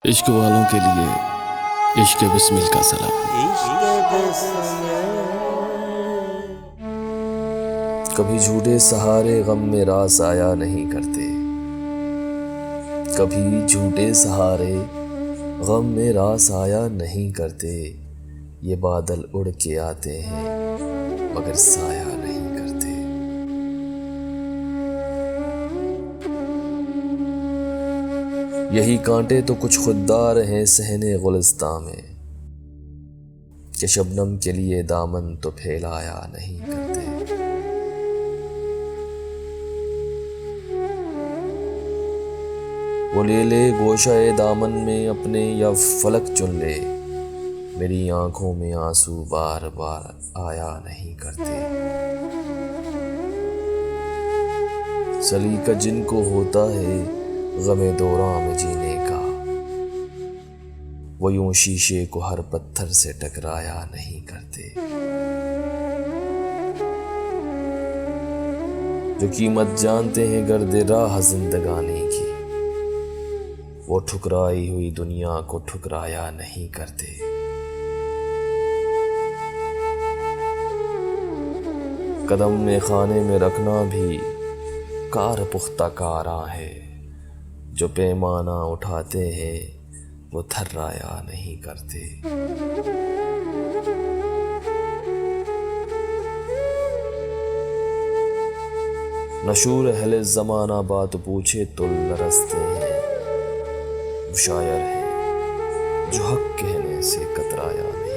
عشق والوں کے لیے عشق بسمل کا سلام۔ کبھی جھوٹے سہارے غم میں راس آیا نہیں کرتے، کبھی جھوٹے سہارے غم میں راس آیا نہیں کرتے۔ یہ بادل اڑ کے آتے ہیں مگر سایہ نہیں کرتے۔ یہی کانٹے تو کچھ خوددار ہیں صحن گلستاں میں، کہ شبنم کے لیے دامن تو پھیلایا نہیں کرتے۔ وہ لے لے گوشہ دامن میں اپنے یا فلک چن لے، میری آنکھوں میں آنسو بار بار آیا نہیں کرتے۔ سلیقہ جن کو ہوتا ہے غم دوران میں جینے کا، وہ یوں شیشے کو ہر پتھر سے ٹکرایا نہیں کرتے۔ جو قیمت جانتے ہیں گرد راہ زندگانی کی، وہ ٹھکرائی ہوئی دنیا کو ٹھکرایا نہیں کرتے۔ قدم میں خانے میں رکھنا بھی کار پختہ کاراں ہے، جو پیمانہ اٹھاتے ہیں وہ تھرایا نہیں کرتے۔ نشور اہل زمانہ بات پوچھے تو لرزتے ہیں، وہ شاعر ہے جو حق کہنے سے کترایا نہیں۔